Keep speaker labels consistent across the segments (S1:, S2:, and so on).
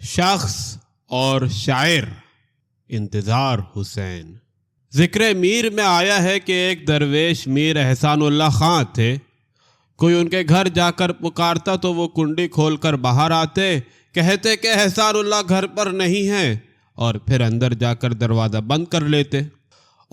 S1: شخص اور شاعر انتظار حسین۔ ذکر میر میں آیا ہے کہ ایک درویش میر احسان اللہ خان تھے۔ کوئی ان کے گھر جا کر پکارتا تو وہ کنڈی کھول کر باہر آتے، کہتے کہ احسان اللہ گھر پر نہیں ہے، اور پھر اندر جا کر دروازہ بند کر لیتے۔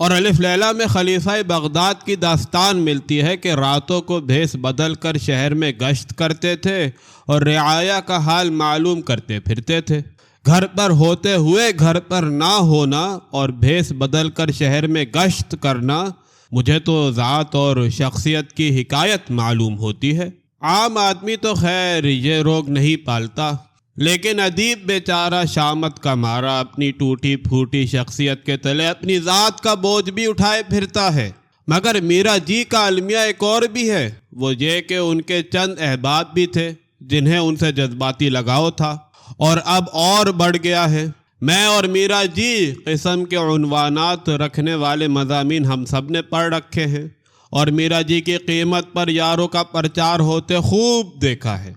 S1: اور الف لیلہ میں خلیفہ بغداد کی داستان ملتی ہے کہ راتوں کو بھیس بدل کر شہر میں گشت کرتے تھے اور رعایا کا حال معلوم کرتے پھرتے تھے۔ گھر پر ہوتے ہوئے گھر پر نہ ہونا اور بھیس بدل کر شہر میں گشت کرنا مجھے تو ذات اور شخصیت کی حکایت معلوم ہوتی ہے۔ عام آدمی تو خیر یہ روگ نہیں پالتا، لیکن ادیب بیچارہ شامت کا مارا اپنی ٹوٹی پھوٹی شخصیت کے تلے اپنی ذات کا بوجھ بھی اٹھائے پھرتا ہے۔ مگر میرا جی کا المیہ ایک اور بھی ہے، وہ یہ کہ ان کے چند احباب بھی تھے جنہیں ان سے جذباتی لگاؤ تھا، اور اب اور بڑھ گیا ہے۔ میں اور میرا جی قسم کے عنوانات رکھنے والے مضامین ہم سب نے پڑھ رکھے ہیں، اور میرا جی کی قیمت پر یاروں کا پرچار ہوتے خوب دیکھا ہے۔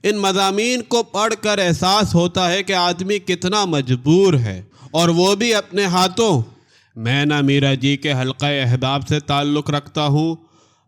S1: ان مضامین کو پڑھ کر احساس ہوتا ہے کہ آدمی کتنا مجبور ہے، اور وہ بھی اپنے ہاتھوں۔ میں نہ میرا جی کے حلقہ احباب سے تعلق رکھتا ہوں،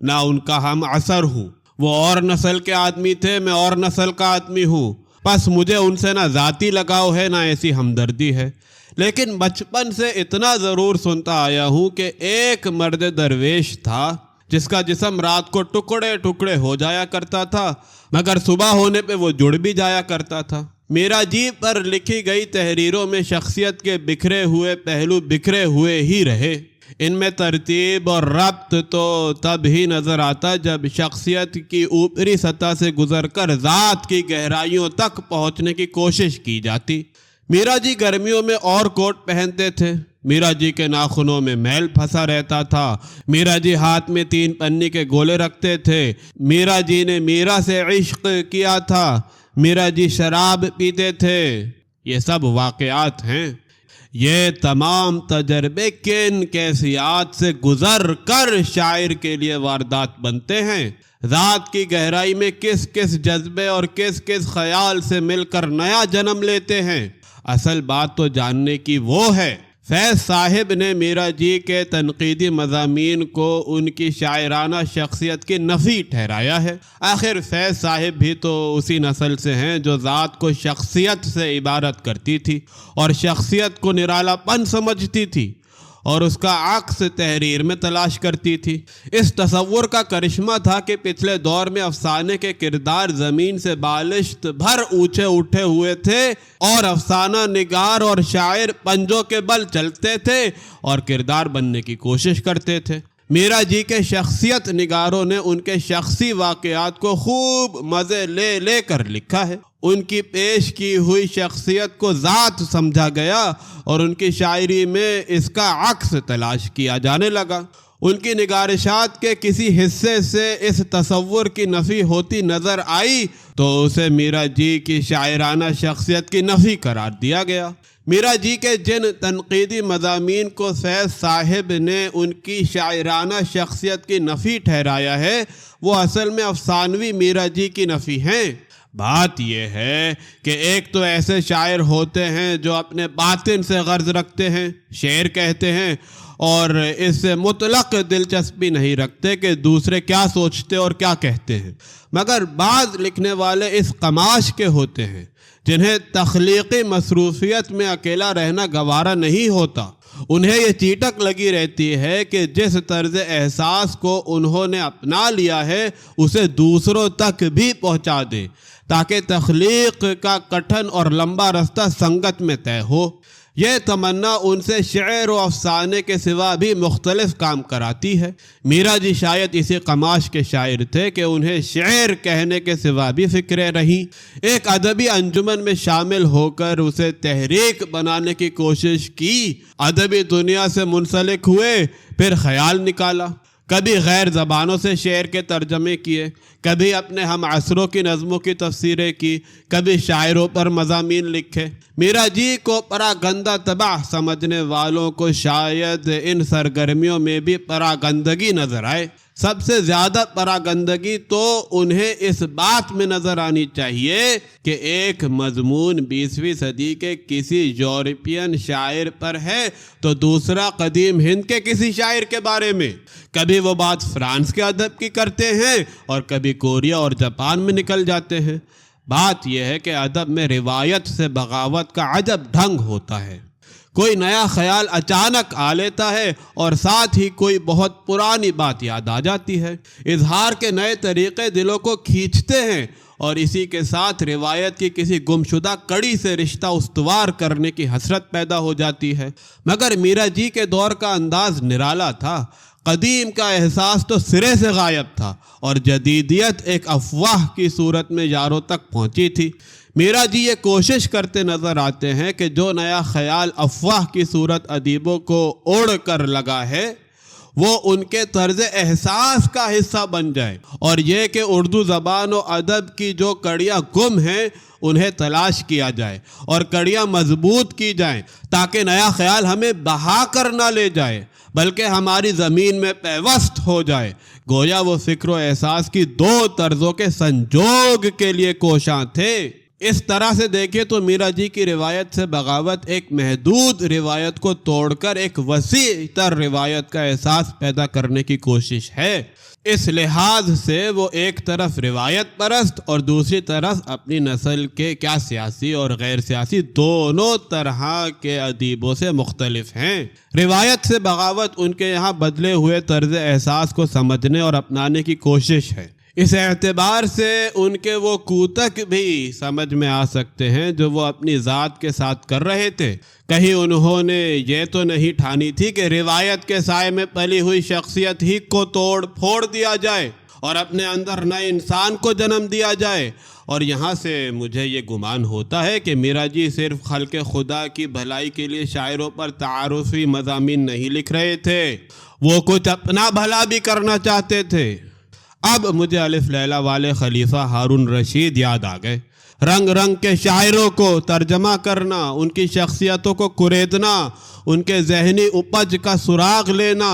S1: نہ ان کا ہم عصر ہوں۔ وہ اور نسل کے آدمی تھے، میں اور نسل کا آدمی ہوں، بس مجھے ان سے نہ ذاتی لگاؤ ہے نہ ایسی ہمدردی ہے۔ لیکن بچپن سے اتنا ضرور سنتا آیا ہوں کہ ایک مرد درویش تھا جس کا جسم رات کو ٹکڑے ٹکڑے ہو جایا کرتا تھا، مگر صبح ہونے پہ وہ جڑ بھی جایا کرتا تھا۔ میرا جی پر لکھی گئی تحریروں میں شخصیت کے بکھرے ہوئے پہلو بکھرے ہوئے ہی رہے۔ ان میں ترتیب اور ربط تو تب ہی نظر آتا جب شخصیت کی اوپری سطح سے گزر کر ذات کی گہرائیوں تک پہنچنے کی کوشش کی جاتی۔ میرا جی گرمیوں میں اور کوٹ پہنتے تھے، میرا جی کے ناخنوں میں میل پھنسا رہتا تھا، میرا جی ہاتھ میں 3 پنی کے گولے رکھتے تھے، میرا جی نے میرا سے عشق کیا تھا، میرا جی شراب پیتے تھے۔ یہ سب واقعات ہیں۔ یہ تمام تجربے کن کیفیات سے گزر کر شاعر کے لیے واردات بنتے ہیں، ذات کی گہرائی میں کس کس جذبے اور کس کس خیال سے مل کر نیا جنم لیتے ہیں۔ اصل بات تو جاننے کی وہ ہے۔ فیض صاحب نے میرا جی کے تنقیدی مضامین کو ان کی شاعرانہ شخصیت کی نفی ٹھہرایا ہے۔ آخر فیض صاحب بھی تو اسی نسل سے ہیں جو ذات کو شخصیت سے عبارت کرتی تھی اور شخصیت کو نرالا پن سمجھتی تھی، اور اس کا عکس تحریر میں تلاش کرتی تھی۔ اس تصور کا کرشمہ تھا کہ پچھلے دور میں افسانے کے کردار زمین سے بالشت بھر اونچے اٹھے ہوئے تھے، اور افسانہ نگار اور شاعر پنجوں کے بل چلتے تھے اور کردار بننے کی کوشش کرتے تھے۔ میرا جی کے شخصیت نگاروں نے ان کے شخصی واقعات کو خوب مزے لے لے کر لکھا ہے۔ ان کی پیش کی ہوئی شخصیت کو ذات سمجھا گیا اور ان کی شاعری میں اس کا عکس تلاش کیا جانے لگا۔ ان کی نگارشات کے کسی حصے سے اس تصور کی نفی ہوتی نظر آئی تو اسے میرا جی کی شاعرانہ شخصیت کی نفی قرار دیا گیا۔ میرا جی کے جن تنقیدی مضامین کو فیض صاحب نے ان کی شاعرانہ شخصیت کی نفی ٹھہرایا ہے، وہ اصل میں افسانوی میرا جی کی نفی ہیں۔ بات یہ ہے کہ ایک تو ایسے شاعر ہوتے ہیں جو اپنے باطن سے غرض رکھتے ہیں، شعر کہتے ہیں، اور اس سے مطلق دلچسپی نہیں رکھتے کہ دوسرے کیا سوچتے اور کیا کہتے ہیں۔ مگر بعض لکھنے والے اس قماش کے ہوتے ہیں جنہیں تخلیقی مصروفیت میں اکیلا رہنا گوارا نہیں ہوتا۔ انہیں یہ چیٹک لگی رہتی ہے کہ جس طرز احساس کو انہوں نے اپنا لیا ہے اسے دوسروں تک بھی پہنچا دیں، تاکہ تخلیق کا کٹھن اور لمبا رستہ سنگت میں طے ہو۔ یہ تمنا ان سے شعر و افسانے کے سوا بھی مختلف کام کراتی ہے۔ میرا جی شاید اسی قماش کے شاعر تھے کہ انہیں شعر کہنے کے سوا بھی فکریں رہیں۔ ایک ادبی انجمن میں شامل ہو کر اسے تحریک بنانے کی کوشش کی، ادبی دنیا سے منسلک ہوئے، پھر خیال نکالا، کبھی غیر زبانوں سے شعر کے ترجمے کیے، کبھی اپنے ہم عصروں کی نظموں کی تفسیریں کی، کبھی شاعروں پر مضامین لکھے۔ میرا جی کو پراگندہ طبع سمجھنے والوں کو شاید ان سرگرمیوں میں بھی پراگندگی نظر آئے۔ سب سے زیادہ پراگندگی تو انہیں اس بات میں نظر آنی چاہیے کہ ایک مضمون 20ویں صدی کے کسی یورپین شاعر پر ہے تو دوسرا قدیم ہند کے کسی شاعر کے بارے میں۔ کبھی وہ بات فرانس کے ادب کی کرتے ہیں اور کبھی کوریا اور جاپان میں نکل جاتے ہیں۔ بات یہ ہے کہ ادب میں روایت سے بغاوت کا عجب ڈھنگ ہوتا ہے۔ کوئی نیا خیال اچانک آ لیتا ہے اور ساتھ ہی کوئی بہت پرانی بات یاد آ جاتی ہے۔ اظہار کے نئے طریقے دلوں کو کھینچتے ہیں اور اسی کے ساتھ روایت کی کسی گمشدہ کڑی سے رشتہ استوار کرنے کی حسرت پیدا ہو جاتی ہے۔ مگر میرا جی کے دور کا انداز نرالا تھا۔ قدیم کا احساس تو سرے سے غائب تھا اور جدیدیت ایک افواہ کی صورت میں یاروں تک پہنچی تھی۔ میرا جی یہ کوشش کرتے نظر آتے ہیں کہ جو نیا خیال افواہ کی صورت ادیبوں کو اوڑھ کر لگا ہے وہ ان کے طرز احساس کا حصہ بن جائے، اور یہ کہ اردو زبان و ادب کی جو کڑیاں گم ہیں انہیں تلاش کیا جائے اور کڑیاں مضبوط کی جائیں تاکہ نیا خیال ہمیں بہا کر نہ لے جائے بلکہ ہماری زمین میں پیوست ہو جائے۔ گویا وہ فکر و احساس کی دو طرزوں کے سنجوگ کے لیے کوشاں تھے۔ اس طرح سے دیکھیں تو میرا جی کی روایت سے بغاوت ایک محدود روایت کو توڑ کر ایک وسیع تر روایت کا احساس پیدا کرنے کی کوشش ہے۔ اس لحاظ سے وہ ایک طرف روایت پرست اور دوسری طرف اپنی نسل کے کیا سیاسی اور غیر سیاسی دونوں طرح کے ادیبوں سے مختلف ہیں۔ روایت سے بغاوت ان کے یہاں بدلے ہوئے طرز احساس کو سمجھنے اور اپنانے کی کوشش ہے۔ اس اعتبار سے ان کے وہ کوتک بھی سمجھ میں آ سکتے ہیں جو وہ اپنی ذات کے ساتھ کر رہے تھے۔ کہیں انہوں نے یہ تو نہیں ٹھانی تھی کہ روایت کے سائے میں پلی ہوئی شخصیت ہی کو توڑ پھوڑ دیا جائے اور اپنے اندر نئے انسان کو جنم دیا جائے۔ اور یہاں سے مجھے یہ گمان ہوتا ہے کہ میرا جی صرف خلق خدا کی بھلائی کے لیے شاعروں پر تعارفی مضامین نہیں لکھ رہے تھے، وہ کچھ اپنا بھلا بھی کرنا چاہتے تھے۔ اب مجھے الف لیلا والے خلیفہ ہارون رشید یاد آ گئے۔ رنگ رنگ کے شاعروں کو ترجمہ کرنا، ان کی شخصیتوں کو کریدنا، ان کے ذہنی اپج کا سراغ لینا،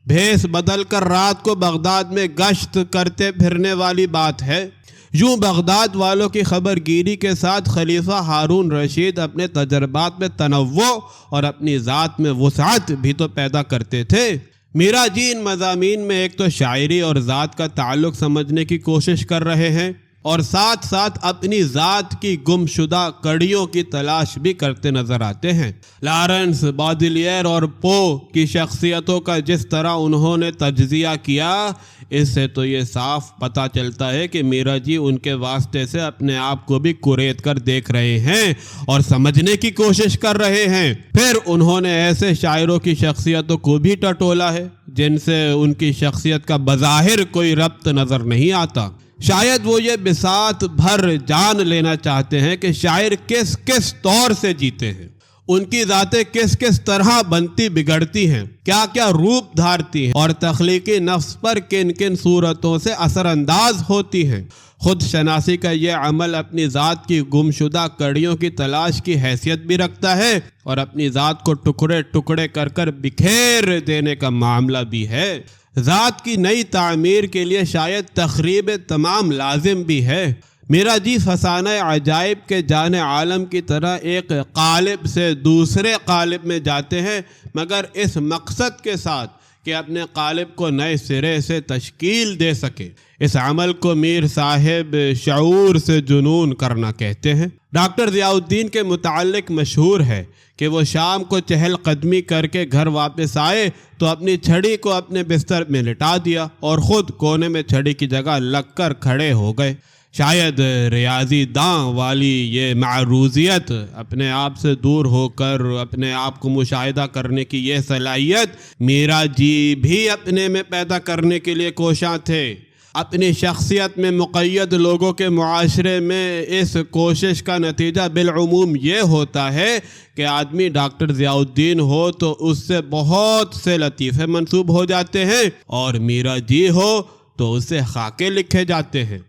S1: بھیس بدل کر رات کو بغداد میں گشت کرتے پھرنے والی بات ہے۔ یوں بغداد والوں کی خبر گیری کے ساتھ خلیفہ ہارون رشید اپنے تجربات میں تنوع اور اپنی ذات میں وسعت بھی تو پیدا کرتے تھے۔ میرا جی ان مضامین میں ایک تو شاعری اور ذات کا تعلق سمجھنے کی کوشش کر رہے ہیں اور ساتھ ساتھ اپنی ذات کی گمشدہ کڑیوں کی تلاش بھی کرتے نظر آتے ہیں۔ لارنس، بادلیئر اور پو کی شخصیتوں کا جس طرح انہوں نے تجزیہ کیا، اس سے تو یہ صاف پتہ چلتا ہے کہ میرا جی ان کے واسطے سے اپنے آپ کو بھی کریت کر دیکھ رہے ہیں اور سمجھنے کی کوشش کر رہے ہیں۔ پھر انہوں نے ایسے شاعروں کی شخصیتوں کو بھی ٹٹولا ہے جن سے ان کی شخصیت کا بظاہر کوئی ربط نظر نہیں آتا۔ شاید وہ یہ بساط بھر جان لینا چاہتے ہیں کہ شاعر کس کس طور سے جیتے ہیں، ان کی ذاتیں کس کس طرح بنتی بگڑتی ہیں، کیا کیا روپ دھارتی ہیں اور تخلیقی نفس پر کن کن صورتوں سے اثر انداز ہوتی ہیں۔ خود شناسی کا یہ عمل اپنی ذات کی گمشدہ کڑیوں کی تلاش کی حیثیت بھی رکھتا ہے اور اپنی ذات کو ٹکڑے ٹکڑے کر کر بکھیر دینے کا معاملہ بھی ہے۔ ذات کی نئی تعمیر کے لیے شاید تخریب تمام لازم بھی ہے۔ میرا جی فسانہ عجائب کے جان عالم کی طرح ایک قالب سے دوسرے قالب میں جاتے ہیں، مگر اس مقصد کے ساتھ کہ اپنے قالب کو نئے سرے سے تشکیل دے سکے۔ اس عمل کو میر صاحب شعور سے جنون کرنا کہتے ہیں۔ ڈاکٹر ضیاء الدین کے متعلق مشہور ہے کہ وہ شام کو چہل قدمی کر کے گھر واپس آئے تو اپنی چھڑی کو اپنے بستر میں لٹا دیا اور خود کونے میں چھڑی کی جگہ لگ کر کھڑے ہو گئے۔ شاید ریاضی داں والی یہ معروضیت، اپنے آپ سے دور ہو کر اپنے آپ کو مشاہدہ کرنے کی یہ صلاحیت میرا جی بھی اپنے میں پیدا کرنے کے لیے کوشاں تھے۔ اپنی شخصیت میں مقید لوگوں کے معاشرے میں اس کوشش کا نتیجہ بالعموم یہ ہوتا ہے کہ آدمی ڈاکٹر ضیاء الدین ہو تو اس سے بہت سے لطیفے منسوب ہو جاتے ہیں اور میرا جی ہو تو اس سے خاکے لکھے جاتے ہیں۔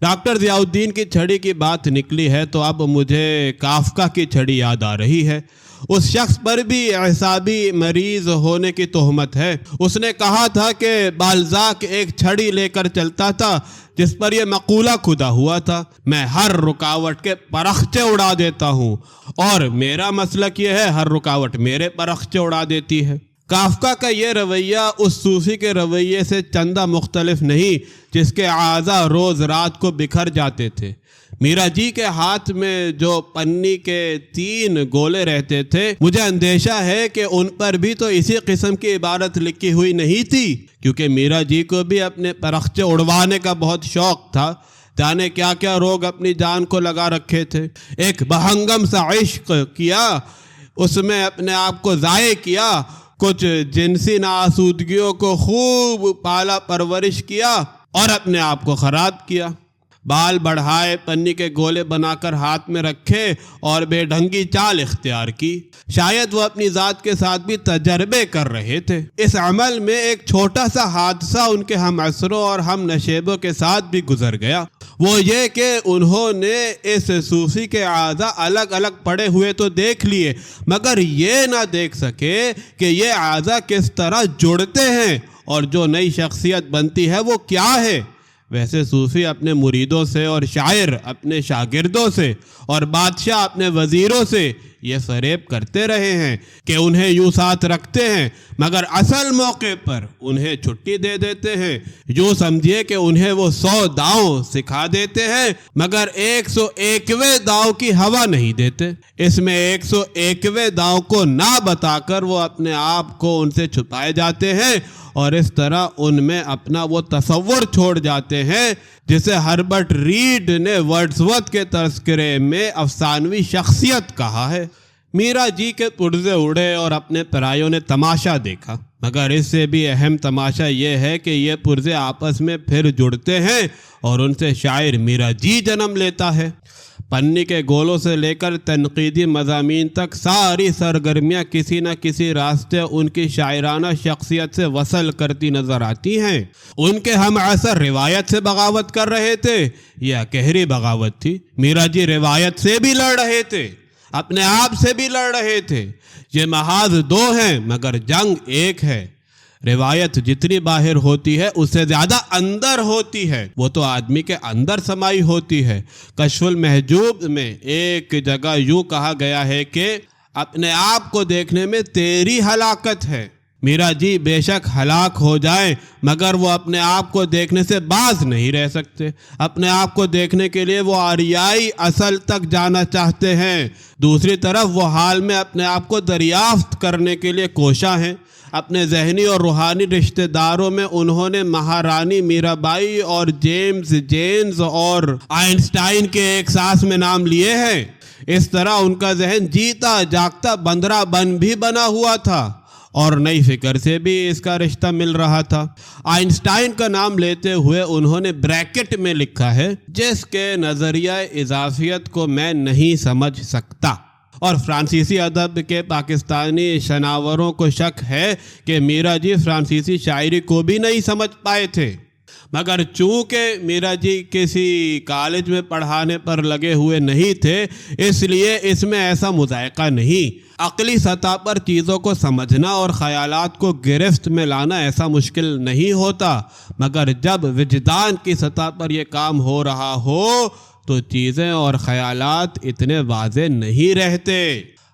S1: ڈاکٹر ضیاء الدین کی چھڑی کی بات نکلی ہے تو اب مجھے کافکا کی چھڑی یاد آ رہی ہے۔ اس شخص پر بھی اعصابی مریض ہونے کی تہمت ہے۔ اس نے کہا تھا کہ بالزاک ایک چھڑی لے کر چلتا تھا جس پر یہ مقولہ کھدا ہوا تھا، میں ہر رکاوٹ کے پرخچے اڑا دیتا ہوں، اور میرا مسلک یہ ہے ہر رکاوٹ میرے پرخچے اڑا دیتی ہے۔ کافکا کا یہ رویہ اس صوفی کے رویے سے چندہ مختلف نہیں جس کے اعضاء روز رات کو بکھر جاتے تھے۔ میرا جی کے ہاتھ میں جو پنی کے 3 گولے رہتے تھے، مجھے اندیشہ ہے کہ ان پر بھی تو اسی قسم کی عبارت لکھی ہوئی نہیں تھی، کیونکہ میرا جی کو بھی اپنے پرخچے اڑوانے کا بہت شوق تھا۔ جانے کیا کیا روگ اپنی جان کو لگا رکھے تھے۔ ایک بہنگم سا عشق کیا، اس میں اپنے آپ کو ضائع کیا، کچھ جنسی ناآسودگیوں کو خوب پالا پرورش کیا اور اپنے آپ کو خراب کیا۔ بال بڑھائے، پنی کے گولے بنا کر ہاتھ میں رکھے اور بے ڈھنگی چال اختیار کی۔ شاید وہ اپنی ذات کے ساتھ بھی تجربے کر رہے تھے۔ اس عمل میں ایک چھوٹا سا حادثہ ان کے ہم عصروں اور ہم نشیبوں کے ساتھ بھی گزر گیا، وہ یہ کہ انہوں نے اس صوفی کے اعضاء الگ الگ پڑے ہوئے تو دیکھ لیے، مگر یہ نہ دیکھ سکے کہ یہ اعضاء کس طرح جڑتے ہیں اور جو نئی شخصیت بنتی ہے وہ کیا ہے۔ ویسے صوفی اپنے مریدوں سے اور شاعر اپنے شاگردوں سے اور بادشاہ اپنے وزیروں سے یہ فریب کرتے رہے ہیں کہ انہیں یوں ساتھ رکھتے ہیں، مگر اصل موقع پر انہیں چھٹی دے دیتے ہیں۔ یوں سمجھیے کہ انہیں وہ 100 داؤں سکھا دیتے ہیں، مگر 101ویں داؤں کی ہوا نہیں دیتے۔ اس میں 101ویں داؤں کو نہ بتا کر وہ اپنے آپ کو ان سے چھپائے جاتے ہیں، اور اس طرح ان میں اپنا وہ تصور چھوڑ جاتے ہیں جسے ہربرٹ ریڈ نے ورڈزورتھ کے تذکرے میں افسانوی شخصیت کہا ہے۔ میرا جی کے پرزے اڑے اور اپنے پرایوں نے تماشا دیکھا، مگر اس سے بھی اہم تماشا یہ ہے کہ یہ پرزے آپس میں پھر جڑتے ہیں اور ان سے شاعر میرا جی جنم لیتا ہے۔ پنی کے گولوں سے لے کر تنقیدی مضامین تک ساری سرگرمیاں کسی نہ کسی راستے ان کی شاعرانہ شخصیت سے وصل کرتی نظر آتی ہیں۔ ان کے ہم عصر روایت سے بغاوت کر رہے تھے، یہ اکہری بغاوت تھی۔ میرا جی روایت سے بھی لڑ رہے تھے، اپنے آپ سے بھی لڑ رہے تھے۔ یہ محاذ 2 ہیں مگر جنگ ایک ہے۔ روایت جتنی باہر ہوتی ہے اس سے زیادہ اندر ہوتی ہے، وہ تو آدمی کے اندر سمائی ہوتی ہے۔ کشف المحجوب میں ایک جگہ یوں کہا گیا ہے کہ اپنے آپ کو دیکھنے میں تیری ہلاکت ہے۔ میرا جی بے شک ہلاک ہو جائیں مگر وہ اپنے آپ کو دیکھنے سے باز نہیں رہ سکتے۔ اپنے آپ کو دیکھنے کے لیے وہ آریائی اصل تک جانا چاہتے ہیں، دوسری طرف وہ حال میں اپنے آپ کو دریافت کرنے کے لیے کوشاں ہیں۔ اپنے ذہنی اور روحانی رشتہ داروں میں انہوں نے مہارانی میرا بائی اور جیمز جینز اور آئنسٹائن کے ایک سانس میں نام لیے ہیں۔ اس طرح ان کا ذہن جیتا جاگتا بندرا بن بھی بنا ہوا تھا اور نئی فکر سے بھی اس کا رشتہ مل رہا تھا۔ آئنسٹائن کا نام لیتے ہوئے انہوں نے بریکٹ میں لکھا ہے، جس کے نظریہ اضافیت کو میں نہیں سمجھ سکتا، اور فرانسیسی ادب کے پاکستانی شناوروں کو شک ہے کہ میرا جی فرانسیسی شاعری کو بھی نہیں سمجھ پائے تھے، مگر چونکہ میرا جی کسی کالج میں پڑھانے پر لگے ہوئے نہیں تھے اس لیے اس میں ایسا مذائقہ نہیں۔ عقلی سطح پر چیزوں کو سمجھنا اور خیالات کو گرفت میں لانا ایسا مشکل نہیں ہوتا، مگر جب وجدان کی سطح پر یہ کام ہو رہا ہو تو چیزیں اور خیالات اتنے واضح نہیں رہتے۔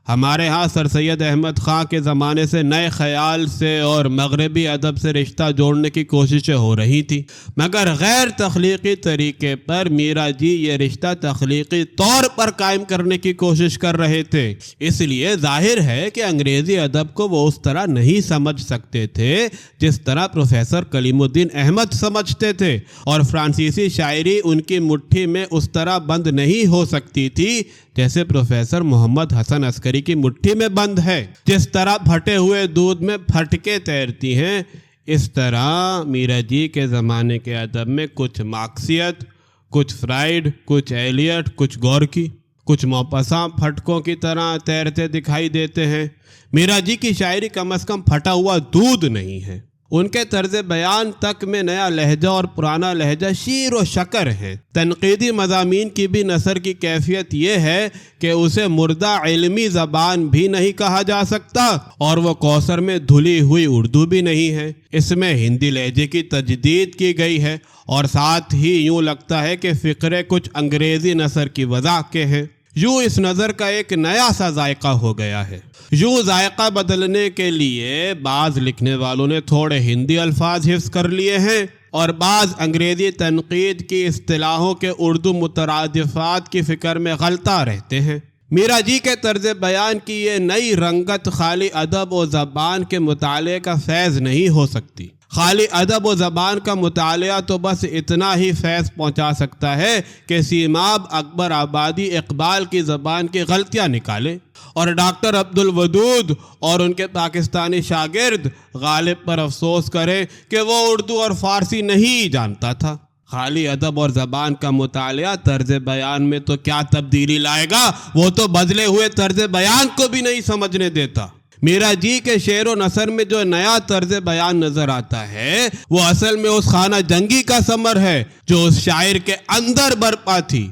S1: ہمارے ہاں سر سید احمد خان کے زمانے سے نئے خیال سے اور مغربی ادب سے رشتہ جوڑنے کی کوششیں ہو رہی تھیں، مگر غیر تخلیقی طریقے پر میرا جی یہ رشتہ تخلیقی طور پر قائم کرنے کی کوشش کر رہے تھے۔ اس لیے ظاہر ہے کہ انگریزی ادب کو وہ اس طرح نہیں سمجھ سکتے تھے جس طرح پروفیسر کلیم الدین احمد سمجھتے تھے، اور فرانسیسی شاعری ان کی مٹھی میں اس طرح بند نہیں ہو سکتی تھی جیسے پروفیسر محمد حسن عسکری کی مٹھی میں بند ہے۔ جس طرح پھٹے ہوئے دودھ میں پھٹکے تیرتی ہیں، اس طرح میرا جی کے زمانے کے ادب میں کچھ مارکسیت، کچھ فرائیڈ، کچھ ایلیٹ، کچھ گورکی، کچھ موپساں پھٹکوں کی طرح تیرتے دکھائی دیتے ہیں۔ میرا جی کی شاعری کم از کم پھٹا ہوا دودھ نہیں ہے، ان کے طرز بیان تک میں نیا لہجہ اور پرانا لہجہ شیر و شکر ہے۔ تنقیدی مضامین کی بھی نثر کی کیفیت یہ ہے کہ اسے مردہ علمی زبان بھی نہیں کہا جا سکتا اور وہ کوثر میں دھلی ہوئی اردو بھی نہیں ہے۔ اس میں ہندی لہجے کی تجدید کی گئی ہے اور ساتھ ہی یوں لگتا ہے کہ فقرے کچھ انگریزی نثر کی وضع کے ہیں۔ یوں اس نظر کا ایک نیا سا ذائقہ ہو گیا ہے۔ یوں ذائقہ بدلنے کے لیے بعض لکھنے والوں نے تھوڑے ہندی الفاظ حفظ کر لیے ہیں اور بعض انگریزی تنقید کی اصطلاحوں کے اردو مترادفات کی فکر میں غلطہ رہتے ہیں۔ میرا جی کے طرز بیان کی یہ نئی رنگت خالی ادب و زبان کے مطالعے کا فیض نہیں ہو سکتی۔ خالی ادب و زبان کا مطالعہ تو بس اتنا ہی فیض پہنچا سکتا ہے کہ سیماب اکبر آبادی اقبال کی زبان کی غلطیاں نکالے اور ڈاکٹر عبد الودود اور ان کے پاکستانی شاگرد غالب پر افسوس کرے کہ وہ اردو اور فارسی نہیں جانتا تھا۔ خالی ادب اور زبان کا مطالعہ طرز بیان میں تو کیا تبدیلی لائے گا، وہ تو بدلے ہوئے طرز بیان کو بھی نہیں سمجھنے دیتا۔ میرا جی کے شعر و نثر میں جو نیا طرز بیان نظر آتا ہے وہ اصل میں اس خانہ جنگی کا ثمر ہے جو اس شاعر کے اندر برپا تھی۔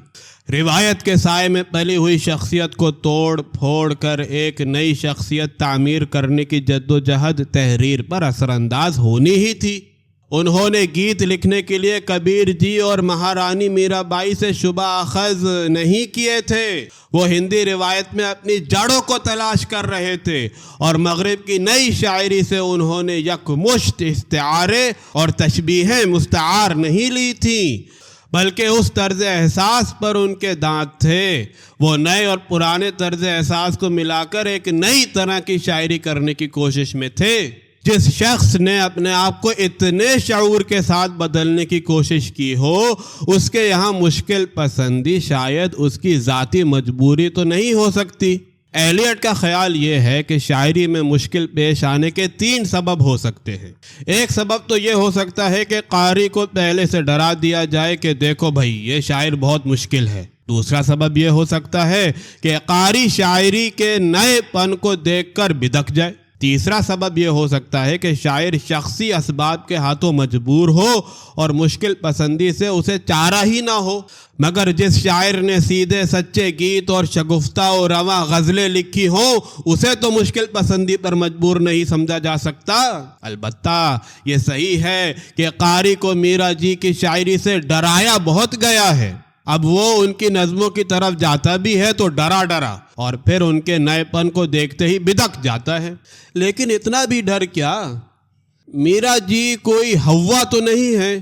S1: روایت کے سائے میں پلی ہوئی شخصیت کو توڑ پھوڑ کر ایک نئی شخصیت تعمیر کرنے کی جد و جہد تحریر پر اثر انداز ہونی ہی تھی۔ انہوں نے گیت لکھنے کے لیے کبیر جی اور مہارانی میرا بائی سے شبہ اخذ نہیں کیے تھے، وہ ہندی روایت میں اپنی جڑوں کو تلاش کر رہے تھے اور مغرب کی نئی شاعری سے انہوں نے یک مشت استعارے اور تشبیہیں مستعار نہیں لی تھیں، بلکہ اس طرز احساس پر ان کے دانت تھے۔ وہ نئے اور پرانے طرز احساس کو ملا کر ایک نئی طرح کی شاعری کرنے کی کوشش میں تھے۔ جس شخص نے اپنے آپ کو اتنے شعور کے ساتھ بدلنے کی کوشش کی ہو، اس کے یہاں مشکل پسندی شاید اس کی ذاتی مجبوری تو نہیں ہو سکتی۔ ایلیٹ کا خیال یہ ہے کہ شاعری میں مشکل پیش آنے کے 3 سبب ہو سکتے ہیں۔ ایک سبب تو یہ ہو سکتا ہے کہ قاری کو پہلے سے ڈرا دیا جائے کہ دیکھو بھائی یہ شاعر بہت مشکل ہے۔ دوسرا سبب یہ ہو سکتا ہے کہ قاری شاعری کے نئے پن کو دیکھ کر بدک جائے۔ تیسرا سبب یہ ہو سکتا ہے کہ شاعر شخصی اسباب کے ہاتھوں مجبور ہو اور مشکل پسندی سے اسے چارہ ہی نہ ہو۔ مگر جس شاعر نے سیدھے سچے گیت اور شگفتہ و رواں غزلیں لکھی ہوں اسے تو مشکل پسندی پر مجبور نہیں سمجھا جا سکتا۔ البتہ یہ صحیح ہے کہ قاری کو میرا جی کی شاعری سے ڈرایا بہت گیا ہے۔ اب وہ ان کی نظموں کی طرف جاتا بھی ہے تو ڈرا ڈرا اور پھر ان کے نئے پن کو دیکھتے ہی بدک جاتا ہے۔ لیکن اتنا بھی ڈر کیا؟ میرا جی کوئی ہوا تو نہیں ہے۔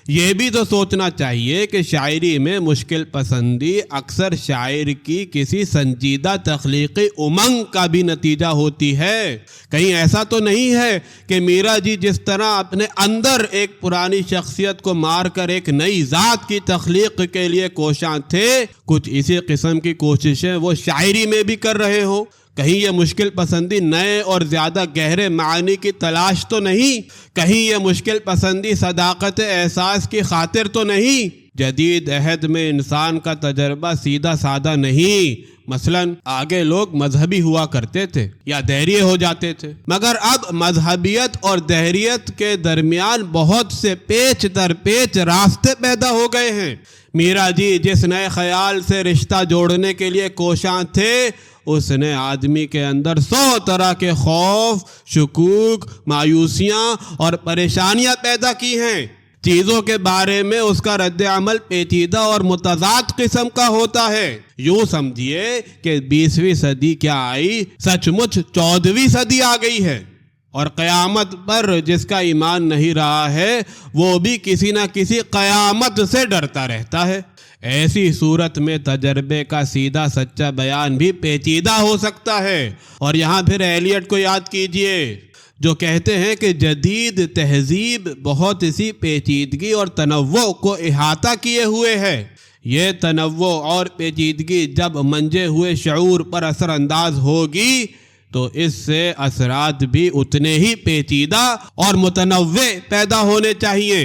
S1: یہ بھی تو سوچنا چاہیے کہ شاعری میں مشکل پسندی اکثر شاعر کی کسی سنجیدہ تخلیقی امنگ کا بھی نتیجہ ہوتی ہے۔ کہیں ایسا تو نہیں ہے کہ میرا جی جس طرح اپنے اندر ایک پرانی شخصیت کو مار کر ایک نئی ذات کی تخلیق کے لیے کوشاں تھے، کچھ اسی قسم کی کوششیں وہ شاعری میں بھی کر رہے ہوں؟ کہیں یہ مشکل پسندی نئے اور زیادہ گہرے معانی کی تلاش تو نہیں؟ کہیں یہ مشکل پسندی صداقت احساس کی خاطر تو نہیں؟ جدید عہد میں انسان کا تجربہ سیدھا سادہ نہیں۔ مثلا آگے لوگ مذہبی ہوا کرتے تھے یا دہریے ہو جاتے تھے، مگر اب مذہبیت اور دہریت کے درمیان بہت سے پیچ در پیچ راستے پیدا ہو گئے ہیں۔ میرا جی جس نئے خیال سے رشتہ جوڑنے کے لیے کوشاں تھے، اس نے آدمی کے اندر 100 طرح کے خوف، شکوک، مایوسیاں اور پریشانیاں پیدا کی ہیں۔ چیزوں کے بارے میں اس کا رد عمل پیچیدہ اور متضاد قسم کا ہوتا ہے۔ یوں سمجھیے کہ 20ویں صدی کیا آئی، سچ مچ 14ویں صدی آ گئی ہے، اور قیامت پر جس کا ایمان نہیں رہا ہے وہ بھی کسی نہ کسی قیامت سے ڈرتا رہتا ہے۔ ایسی صورت میں تجربے کا سیدھا سچا بیان بھی پیچیدہ ہو سکتا ہے۔ اور یہاں پھر ایلیٹ کو یاد کیجئے جو کہتے ہیں کہ جدید تہذیب بہت سی پیچیدگی اور تنوع کو احاطہ کیے ہوئے ہے۔ یہ تنوع اور پیچیدگی جب منجے ہوئے شعور پر اثر انداز ہوگی تو اس سے اثرات بھی اتنے ہی پیچیدہ اور متنوع پیدا ہونے چاہیے۔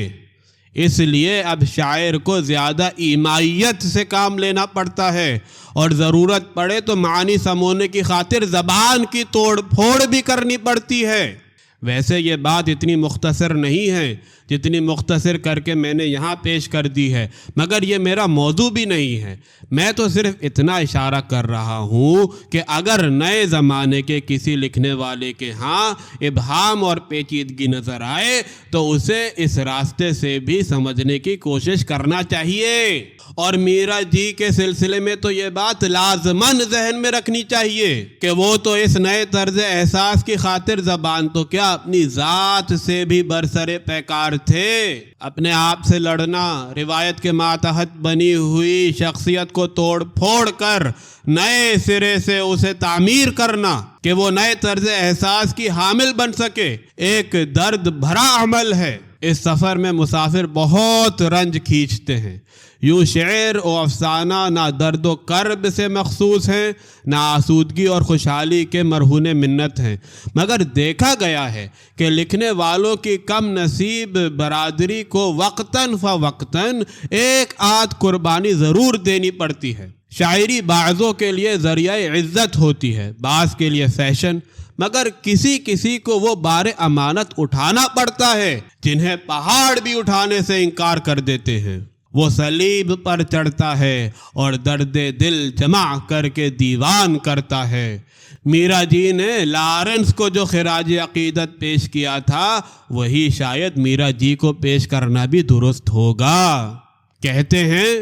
S1: اس لیے اب شاعر کو زیادہ ایمائیت سے کام لینا پڑتا ہے اور ضرورت پڑے تو معانی سمونے کی خاطر زبان کی توڑ پھوڑ بھی کرنی پڑتی ہے۔ ویسے یہ بات اتنی مختصر نہیں ہے جتنی مختصر کر کے میں نے یہاں پیش کر دی ہے، مگر یہ میرا موضوع بھی نہیں ہے۔ میں تو صرف اتنا اشارہ کر رہا ہوں کہ اگر نئے زمانے کے کسی لکھنے والے کے ہاں ابہام اور پیچیدگی نظر آئے تو اسے اس راستے سے بھی سمجھنے کی کوشش کرنا چاہیے، اور میرا جی کے سلسلے میں تو یہ بات لازماً ذہن میں رکھنی چاہیے کہ وہ تو اس نئے طرز احساس کی خاطر زبان تو کیا اپنی ذات سے بھی برسر پیکار تھے۔ اپنے آپ سے لڑنا، روایت کے ماتحت بنی ہوئی شخصیت کو توڑ پھوڑ کر نئے سرے سے اسے تعمیر کرنا کہ وہ نئے طرز احساس کی حامل بن سکے، ایک درد بھرا عمل ہے۔ اس سفر میں مسافر بہت رنج کھینچتے ہیں۔ یوں شعر و افسانہ نہ درد و کرب سے مخصوص ہیں، نہ آسودگی اور خوشحالی کے مرہون منت ہیں، مگر دیکھا گیا ہے کہ لکھنے والوں کی کم نصیب برادری کو وقتاً فوقتاً ایک آدھ قربانی ضرور دینی پڑتی ہے۔ شاعری بعضوں کے لیے ذریعہ عزت ہوتی ہے، بعض کے لیے فیشن، مگر کسی کسی کو وہ بار امانت اٹھانا پڑتا ہے جنہیں پہاڑ بھی اٹھانے سے انکار کر دیتے ہیں۔ وہ صلیب پر چڑھتا ہے اور درد دل جمع کر کے دیوان کرتا ہے۔ میرا جی نے لارنس کو جو خراج عقیدت پیش کیا تھا وہی شاید میرا جی کو پیش کرنا بھی درست ہوگا۔ کہتے ہیں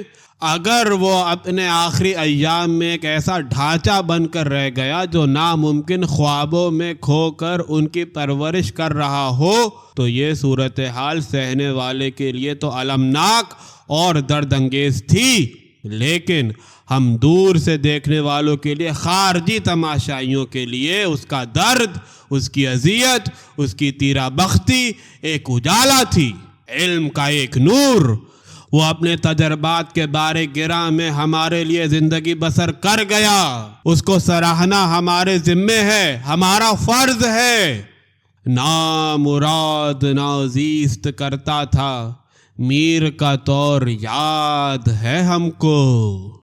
S1: اگر وہ اپنے آخری ایام میں ایک ایسا ڈھانچہ بن کر رہ گیا جو ناممکن خوابوں میں کھو کر ان کی پرورش کر رہا ہو تو یہ صورتحال سہنے والے کے لیے تو المناک اور درد انگیز تھی، لیکن ہم دور سے دیکھنے والوں کے لیے، خارجی تماشائیوں کے لیے اس کا درد، اس کی اذیت، اس کی تیرہ بختی ایک اجالا تھی، علم کا ایک نور۔ وہ اپنے تجربات کے بارے گراں میں ہمارے لیے زندگی بسر کر گیا، اس کو سراہنا ہمارے ذمے ہے، ہمارا فرض ہے۔ نامراد نازیست کرتا تھا، میر کا طور یاد ہے ہم کو۔